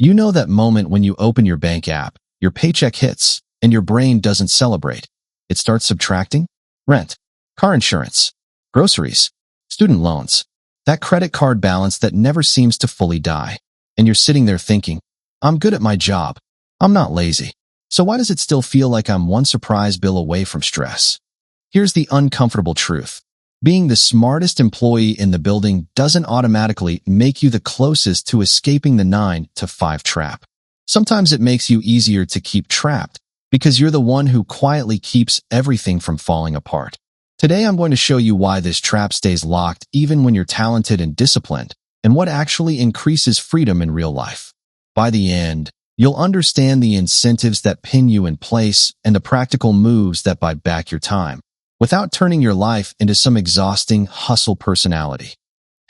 You know that moment when you open your bank app, your paycheck hits, and your brain doesn't celebrate. It starts subtracting? Rent, car insurance, groceries, student loans, that credit card balance that never seems to fully die. And you're sitting there thinking, I'm good at my job. I'm not lazy. So why does it still feel like I'm one surprise bill away from stress? Here's the uncomfortable truth. Being the smartest employee in the building doesn't automatically make you the closest to escaping the 9 to 5 trap. Sometimes it makes you easier to keep trapped because you're the one who quietly keeps everything from falling apart. Today, I'm going to show you why this trap stays locked even when you're talented and disciplined, and what actually increases freedom in real life. By the end, you'll understand the incentives that pin you in place and the practical moves that buy back your time, without turning your life into some exhausting hustle personality.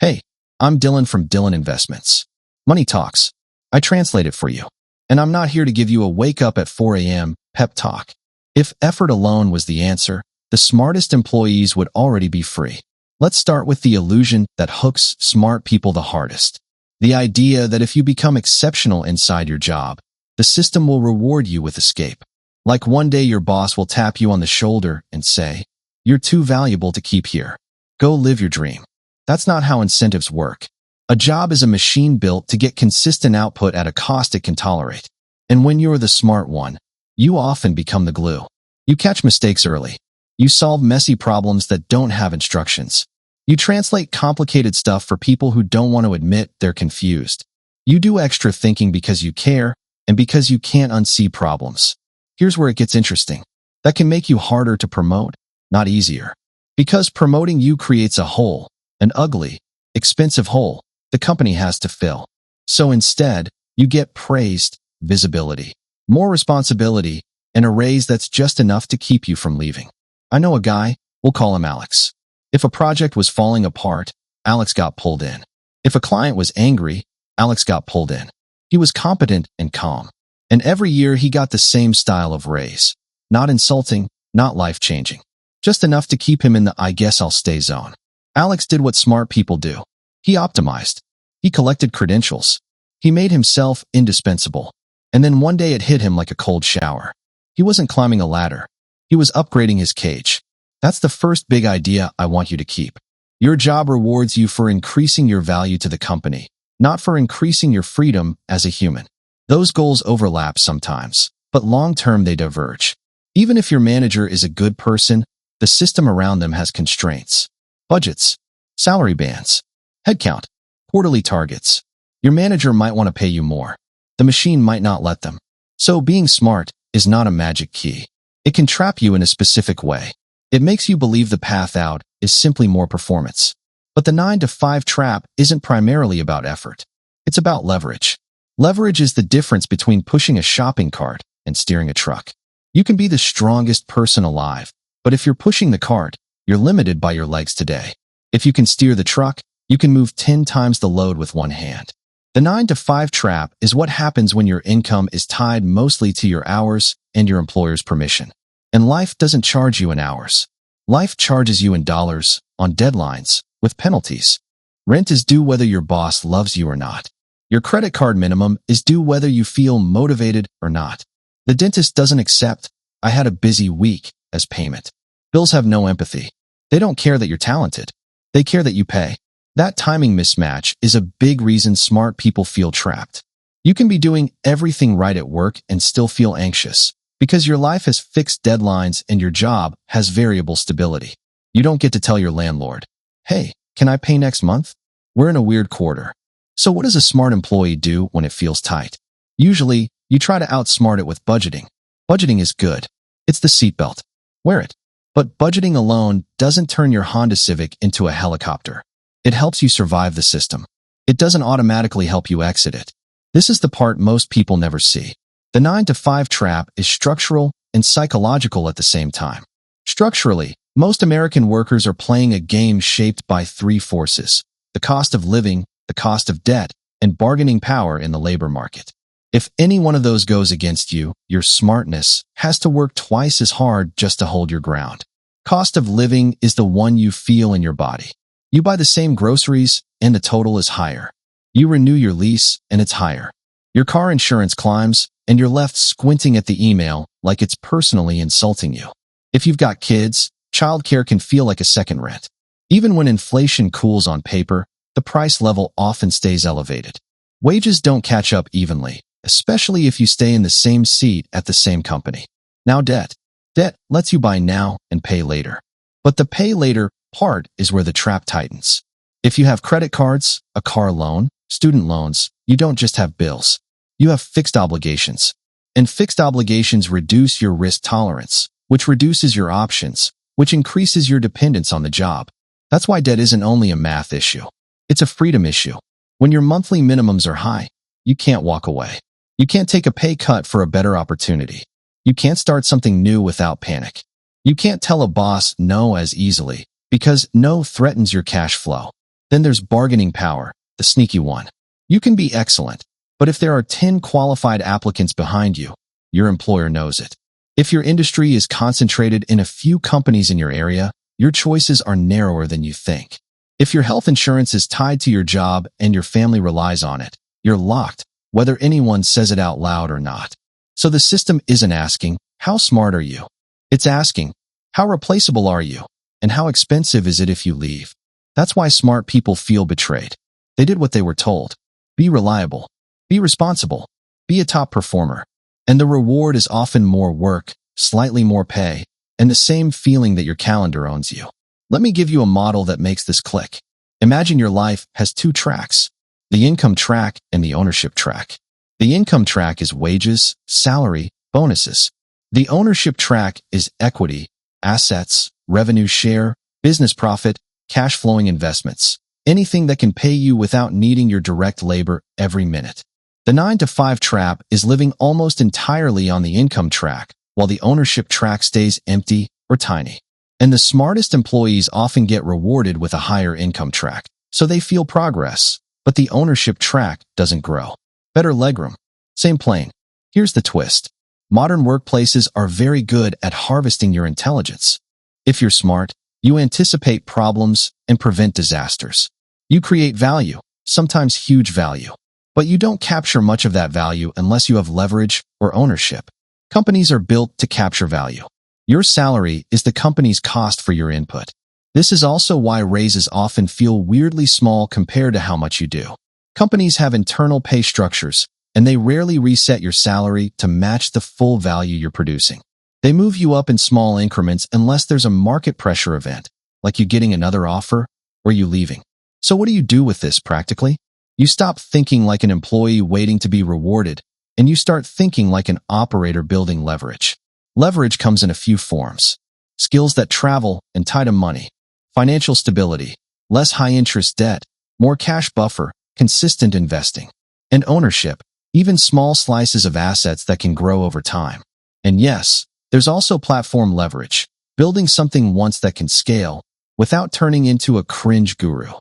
Hey, I'm Dylan from Dylan Investments. Money Talks. I translate it for you. And I'm not here to give you a wake up at 4 a.m. pep talk. If effort alone was the answer, the smartest employees would already be free. Let's start with the illusion that hooks smart people the hardest. The idea that if you become exceptional inside your job, the system will reward you with escape. Like one day your boss will tap you on the shoulder and say, "You're too valuable to keep here. Go live your dream." That's not how incentives work. A job is a machine built to get consistent output at a cost it can tolerate. And when you're the smart one, you often become the glue. You catch mistakes early. You solve messy problems that don't have instructions. You translate complicated stuff for people who don't want to admit they're confused. You do extra thinking because you care and because you can't unsee problems. Here's where it gets interesting. That can make you harder to promote, not easier. Because promoting you creates a hole, an ugly, expensive hole the company has to fill. So instead, you get praised, visibility, more responsibility, and a raise that's just enough to keep you from leaving. I know a guy, we'll call him Alex. If a project was falling apart, Alex got pulled in. If a client was angry, Alex got pulled in. He was competent and calm. And every year he got the same style of raise. Not insulting, not life-changing. Just enough to keep him in the "I guess I'll stay" zone. Alex did what smart people do. He optimized. He collected credentials. He made himself indispensable. And then one day it hit him like a cold shower. He wasn't climbing a ladder. He was upgrading his cage. That's the first big idea I want you to keep. Your job rewards you for increasing your value to the company, not for increasing your freedom as a human. Those goals overlap sometimes, but long-term they diverge. Even if your manager is a good person, the system around them has constraints. Budgets, salary bands, headcount, quarterly targets. Your manager might want to pay you more. The machine might not let them. So being smart is not a magic key. It can trap you in a specific way. It makes you believe the path out is simply more performance. But the 9 to 5 trap isn't primarily about effort. It's about leverage. Leverage is the difference between pushing a shopping cart and steering a truck. You can be the strongest person alive, but if you're pushing the cart, you're limited by your legs today. If you can steer the truck, you can move 10 times the load with one hand. The 9 to 5 trap is what happens when your income is tied mostly to your hours and your employer's permission. And life doesn't charge you in hours. Life charges you in dollars, on deadlines, with penalties. Rent is due whether your boss loves you or not. Your credit card minimum is due whether you feel motivated or not. The dentist doesn't accept "I had a busy week" as payment. Bills have no empathy. They don't care that you're talented. They care that you pay. That timing mismatch is a big reason smart people feel trapped. You can be doing everything right at work and still feel anxious because your life has fixed deadlines and your job has variable stability. You don't get to tell your landlord, "Hey, can I pay next month? We're in a weird quarter." So what does a smart employee do when it feels tight? Usually, you try to outsmart it with budgeting. Budgeting is good. It's the seatbelt. Wear it. But budgeting alone doesn't turn your Honda Civic into a helicopter. It helps you survive the system. It doesn't automatically help you exit it. This is the part most people never see. The 9 to 5 trap is structural and psychological at the same time. Structurally, most American workers are playing a game shaped by 3 forces: the cost of living, the cost of debt, and bargaining power in the labor market. If any one of those goes against you, your smartness has to work twice as hard just to hold your ground. Cost of living is the one you feel in your body. You buy the same groceries, and the total is higher. You renew your lease, and it's higher. Your car insurance climbs, and you're left squinting at the email like it's personally insulting you. If you've got kids, childcare can feel like a second rent. Even when inflation cools on paper, the price level often stays elevated. Wages don't catch up evenly, especially if you stay in the same seat at the same company. Now debt. Debt lets you buy now and pay later. But the pay later part is where the trap tightens. If you have credit cards, a car loan, student loans, you don't just have bills. You have fixed obligations. And fixed obligations reduce your risk tolerance, which reduces your options, which increases your dependence on the job. That's why debt isn't only a math issue. It's a freedom issue. When your monthly minimums are high, you can't walk away. You can't take a pay cut for a better opportunity. You can't start something new without panic. You can't tell a boss no as easily because no threatens your cash flow. Then there's bargaining power, the sneaky one. You can be excellent, but if there are 10 qualified applicants behind you, your employer knows it. If your industry is concentrated in a few companies in your area, your choices are narrower than you think. If your health insurance is tied to your job and your family relies on it, you're locked, whether anyone says it out loud or not. So the system isn't asking, how smart are you? It's asking, how replaceable are you? And how expensive is it if you leave? That's why smart people feel betrayed. They did what they were told. Be reliable. Be responsible. Be a top performer. And the reward is often more work, slightly more pay, and the same feeling that your calendar owns you. Let me give you a model that makes this click. Imagine your life has two tracks, the income track and the ownership track. The income track is wages, salary, bonuses. The ownership track is equity, assets, revenue share, business profit, cash flowing investments, anything that can pay you without needing your direct labor every minute. The 9-to-5 trap is living almost entirely on the income track, while the ownership track stays empty or tiny. And the smartest employees often get rewarded with a higher income track, so they feel progress, but the ownership track doesn't grow. Better legroom. Same plane. Here's the twist. Modern workplaces are very good at harvesting your intelligence. If you're smart, you anticipate problems and prevent disasters. You create value, sometimes huge value. But you don't capture much of that value unless you have leverage or ownership. Companies are built to capture value. Your salary is the company's cost for your input. This is also why raises often feel weirdly small compared to how much you do. Companies have internal pay structures, and they rarely reset your salary to match the full value you're producing. They move you up in small increments unless there's a market pressure event, like you getting another offer or you leaving. So what do you do with this practically? You stop thinking like an employee waiting to be rewarded, and you start thinking like an operator building leverage. Leverage comes in a few forms. Skills that travel and tie to money. Financial stability. Less high-interest debt. More cash buffer. Consistent investing. And ownership. Even small slices of assets that can grow over time. And yes, there's also platform leverage. Building something once that can scale without turning into a cringe guru.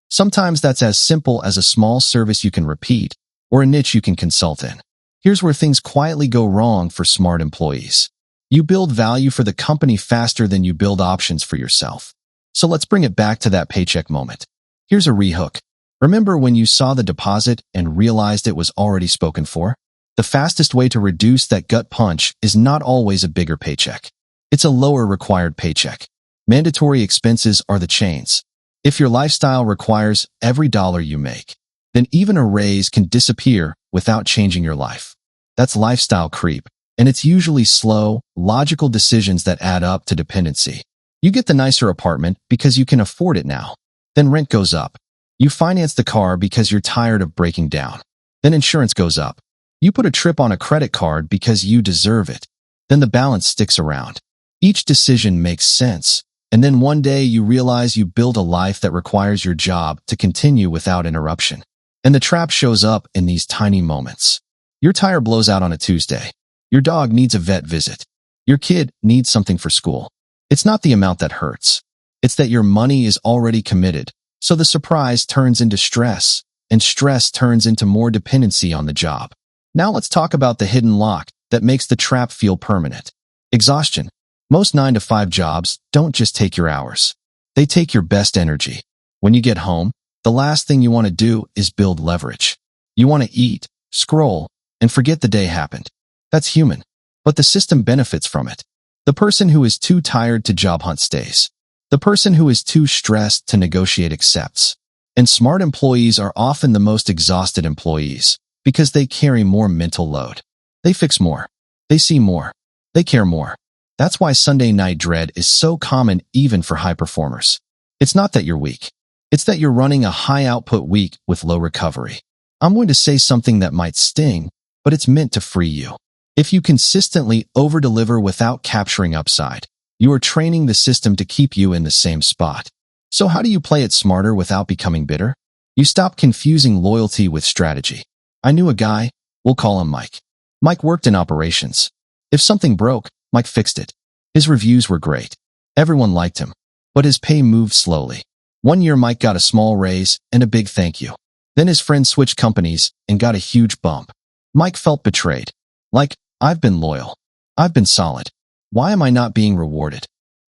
Sometimes that's as simple as a small service you can repeat or a niche you can consult in. Here's where things quietly go wrong for smart employees. You build value for the company faster than you build options for yourself. So let's bring it back to that paycheck moment. Here's a rehook. Remember when you saw the deposit and realized it was already spoken for? The fastest way to reduce that gut punch is not always a bigger paycheck. It's a lower required paycheck. Mandatory expenses are the chains. If your lifestyle requires every dollar you make, then even a raise can disappear without changing your life. That's lifestyle creep, and it's usually slow, logical decisions that add up to dependency. You get the nicer apartment because you can afford it now. Then rent goes up. You finance the car because you're tired of breaking down. Then insurance goes up. You put a trip on a credit card because you deserve it. Then the balance sticks around. Each decision makes sense. And then one day you realize you build a life that requires your job to continue without interruption. And the trap shows up in these tiny moments. Your tire blows out on a Tuesday. Your dog needs a vet visit. Your kid needs something for school. It's not the amount that hurts. It's that your money is already committed. So the surprise turns into stress, and stress turns into more dependency on the job. Now let's talk about the hidden lock that makes the trap feel permanent. Exhaustion. Most 9-to-5 jobs don't just take your hours. They take your best energy. When you get home, the last thing you want to do is build leverage. You want to eat, scroll, and forget the day happened. That's human. But the system benefits from it. The person who is too tired to job hunt stays. The person who is too stressed to negotiate accepts. And smart employees are often the most exhausted employees because they carry more mental load. They fix more. They see more. They care more. That's why Sunday night dread is so common even for high performers. It's not that you're weak. It's that you're running a high-output week with low recovery. I'm going to say something that might sting, but it's meant to free you. If you consistently over-deliver without capturing upside, you are training the system to keep you in the same spot. So how do you play it smarter without becoming bitter? You stop confusing loyalty with strategy. I knew a guy, we'll call him Mike. Mike worked in operations. If something broke, Mike fixed it. His reviews were great. Everyone liked him. But his pay moved slowly. One year Mike got a small raise and a big thank you. Then his friend switched companies and got a huge bump. Mike felt betrayed. Like, I've been loyal. I've been solid. Why am I not being rewarded?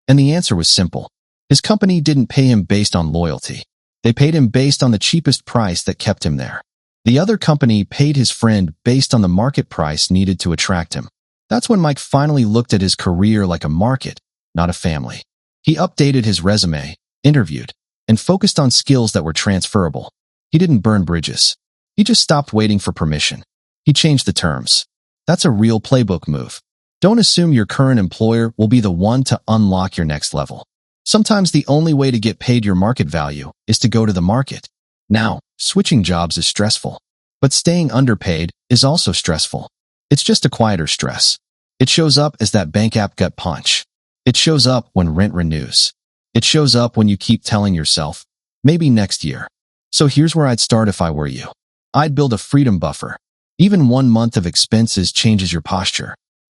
And the answer was simple. His company didn't pay him based on loyalty. They paid him based on the cheapest price that kept him there. The other company paid his friend based on the market price needed to attract him. That's when Mike finally looked at his career like a market, not a family. He updated his resume, interviewed, and focused on skills that were transferable. He didn't burn bridges. He just stopped waiting for permission. He changed the terms. That's a real playbook move. Don't assume your current employer will be the one to unlock your next level. Sometimes the only way to get paid your market value is to go to the market. Now, switching jobs is stressful, but staying underpaid is also stressful. It's just a quieter stress. It shows up as that bank app gut punch. It shows up when rent renews. It shows up when you keep telling yourself, maybe next year. So here's where I'd start if I were you. I'd build a freedom buffer. Even 1 month of expenses changes your posture.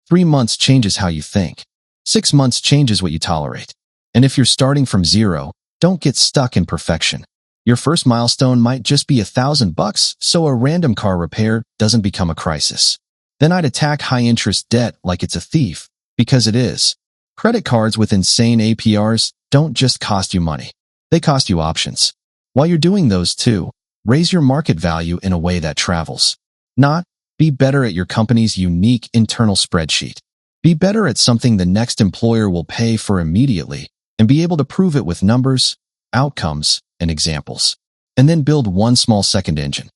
3 months changes how you think. 6 months changes what you tolerate. And if you're starting from zero, don't get stuck in perfection. Your first milestone might just be $1,000, so a random car repair doesn't become a crisis. Then I'd attack high-interest debt like it's a thief, because it is. Credit cards with insane APRs don't just cost you money. They cost you options. While you're doing those too, raise your market value in a way that travels. Not, be better at your company's unique internal spreadsheet. Be better at something the next employer will pay for immediately and be able to prove it with numbers, outcomes, and examples. And then build one small second engine.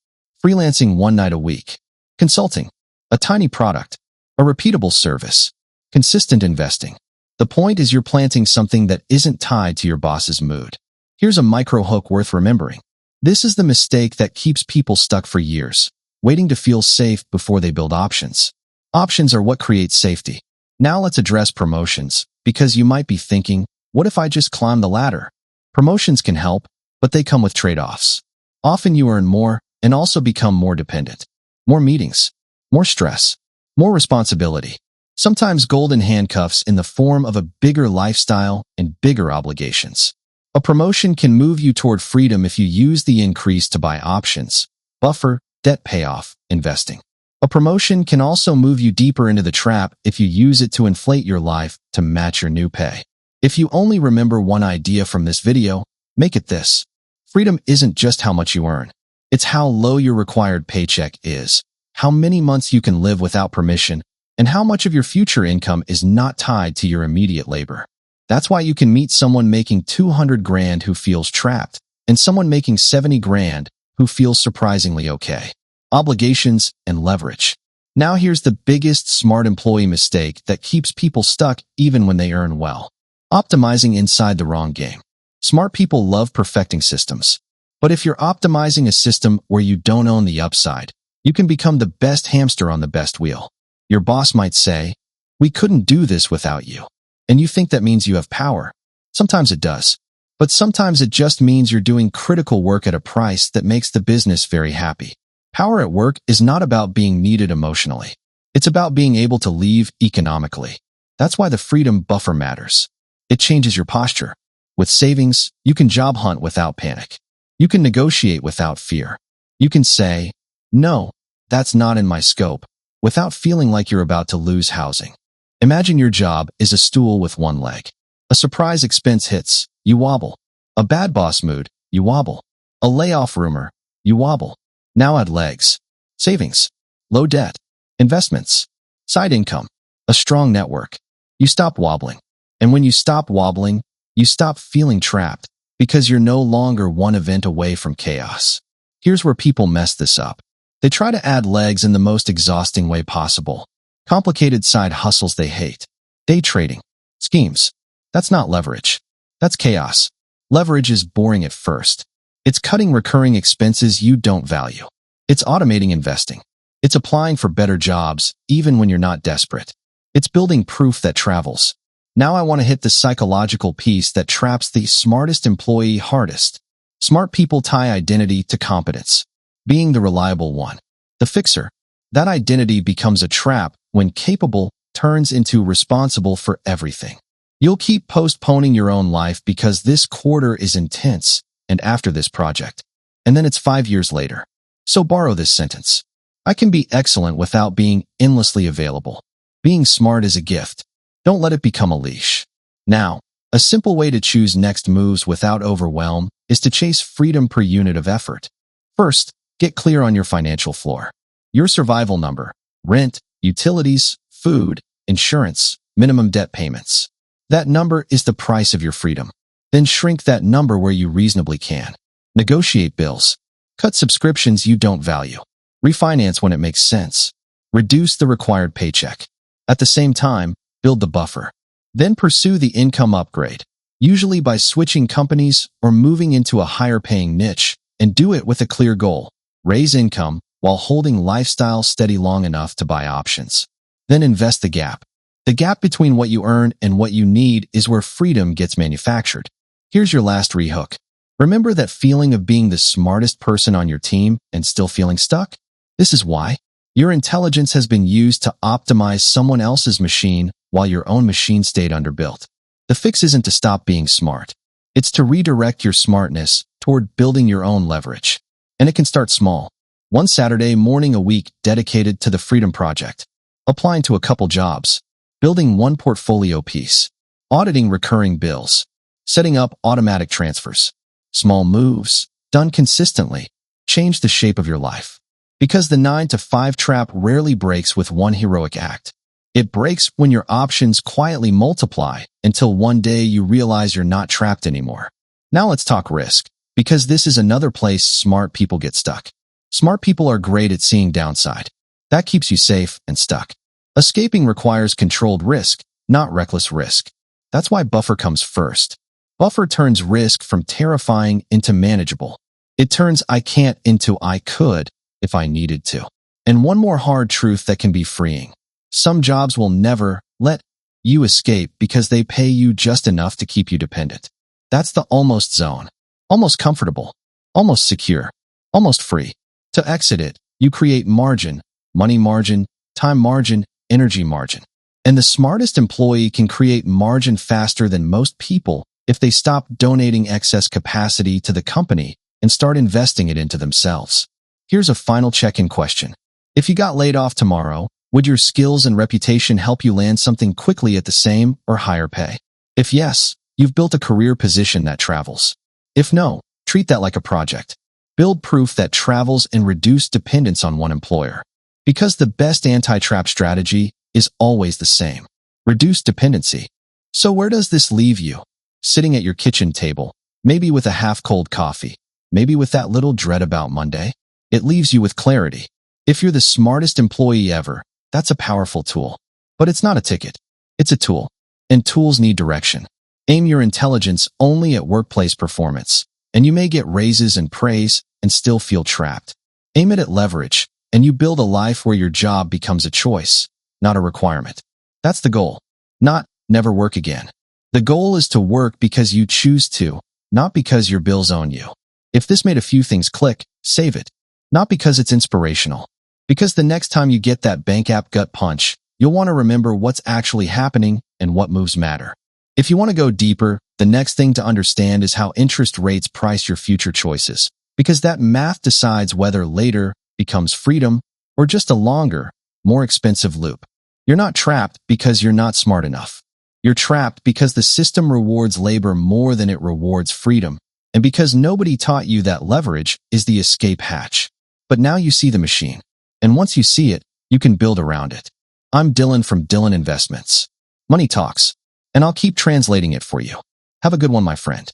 Freelancing 1 night a week. Consulting. A tiny product. A repeatable service. Consistent investing. The point is you're planting something that isn't tied to your boss's mood. Here's a micro hook worth remembering. This is the mistake that keeps people stuck for years, waiting to feel safe before they build options. Options are what create safety. Now let's address promotions, because you might be thinking, what if I just climb the ladder? Promotions can help, but they come with trade-offs. Often you earn more and also become more dependent. More meetings, more stress, more responsibility. Sometimes golden handcuffs in the form of a bigger lifestyle and bigger obligations. A promotion can move you toward freedom if you use the increase to buy options, buffer, debt payoff, investing. A promotion can also move you deeper into the trap if you use it to inflate your life to match your new pay. If you only remember one idea from this video, make it this. Freedom isn't just how much you earn. It's how low your required paycheck is, how many months you can live without permission, and how much of your future income is not tied to your immediate labor. That's why you can meet someone making 200 grand who feels trapped, and someone making 70 grand who feels surprisingly okay. Obligations and leverage. Now here's the biggest smart employee mistake that keeps people stuck even when they earn well. Optimizing inside the wrong game. Smart people love perfecting systems. But if you're optimizing a system where you don't own the upside, you can become the best hamster on the best wheel. Your boss might say, "We couldn't do this without you." And you think that means you have power. Sometimes it does. But sometimes it just means you're doing critical work at a price that makes the business very happy. Power at work is not about being needed emotionally. It's about being able to leave economically. That's why the freedom buffer matters. It changes your posture. With savings, you can job hunt without panic. You can negotiate without fear. You can say, "No, that's not in my scope," without feeling like you're about to lose housing. Imagine your job is a stool with one leg. A surprise expense hits, you wobble. A bad boss mood, you wobble. A layoff rumor, you wobble. Now add legs. Savings. low debt, investments, side income, a strong network. You stop wobbling. And when you stop wobbling, you stop feeling trapped because you're no longer one event away from chaos. Here's where people mess this up. They try to add legs in the most exhausting way possible. Complicated side hustles they hate. Day trading. Schemes. That's not leverage. That's chaos. Leverage is boring at first. It's cutting recurring expenses you don't value. It's automating investing. It's applying for better jobs, even when you're not desperate. It's building proof that travels. Now I want to hit the psychological piece that traps the smartest employee hardest. Smart people tie identity to competence. Being the reliable one. The fixer. That identity becomes a trap when capable turns into responsible for everything. You'll keep postponing your own life because this quarter is intense, and after this project. And then it's 5 years later. So borrow this sentence. I can be excellent without being endlessly available. Being smart is a gift. Don't let it become a leash. Now, a simple way to choose next moves without overwhelm is to chase freedom per unit of effort. First, get clear on your financial floor. Your survival number, rent, utilities, food, insurance, minimum debt payments. That number is the price of your freedom. Then shrink that number where you reasonably can. Negotiate bills. Cut subscriptions you don't value. Refinance when it makes sense. Reduce the required paycheck. At the same time, build the buffer. Then pursue the income upgrade, usually by switching companies or moving into a higher-paying niche, and do it with a clear goal. Raise income while holding lifestyle steady long enough to buy options. Then invest the gap. The gap between what you earn and what you need is where freedom gets manufactured. Here's your last rehook. Remember that feeling of being the smartest person on your team and still feeling stuck? This is why. Your intelligence has been used to optimize someone else's machine while your own machine stayed underbuilt. The fix isn't to stop being smart. It's to redirect your smartness toward building your own leverage. And it can start small. One Saturday morning a week dedicated to the Freedom Project. Applying to a couple jobs. Building one portfolio piece. Auditing recurring bills. Setting up automatic transfers. Small moves, done consistently, change the shape of your life. Because the 9-to-5 trap rarely breaks with one heroic act. It breaks when your options quietly multiply until one day you realize you're not trapped anymore. Now let's talk risk, because this is another place smart people get stuck. Smart people are great at seeing downside. That keeps you safe and stuck. Escaping requires controlled risk, not reckless risk. That's why buffer comes first. Buffer turns risk from terrifying into manageable. It turns I can't into I could if I needed to. And one more hard truth that can be freeing. Some jobs will never let you escape because they pay you just enough to keep you dependent. That's the almost zone. Almost comfortable. Almost secure. Almost free. To exit it, you create margin, money margin, time margin, energy margin. And the smartest employee can create margin faster than most people if they stop donating excess capacity to the company and start investing it into themselves. Here's a final check-in question. If you got laid off tomorrow, would your skills and reputation help you land something quickly at the same or higher pay? If yes, you've built a career position that travels. If no, treat that like a project. Build proof that travels and reduce dependence on one employer. Because the best anti-trap strategy is always the same. Reduce dependency. So where does this leave you? Sitting at your kitchen table, maybe with a half-cold coffee, maybe with that little dread about Monday? It leaves you with clarity. If you're the smartest employee ever, that's a powerful tool. But it's not a ticket. It's a tool. And tools need direction. Aim your intelligence only at workplace performance, and you may get raises and praise and still feel trapped. Aim it at leverage, and you build a life where your job becomes a choice, not a requirement. That's the goal. Not never work again. The goal is to work because you choose to, not because your bills own you. If this made a few things click, save it. Not because it's inspirational. Because the next time you get that bank app gut punch, you'll want to remember what's actually happening and what moves matter. If you want to go deeper, the next thing to understand is how interest rates price your future choices. Because that math decides whether later becomes freedom or just a longer, more expensive loop. You're not trapped because you're not smart enough. You're trapped because the system rewards labor more than it rewards freedom, and because nobody taught you that leverage is the escape hatch. But now you see the machine. And once you see it, you can build around it. I'm Dylan from Dylan Investments. Money talks, and I'll keep translating it for you. Have a good one, my friend.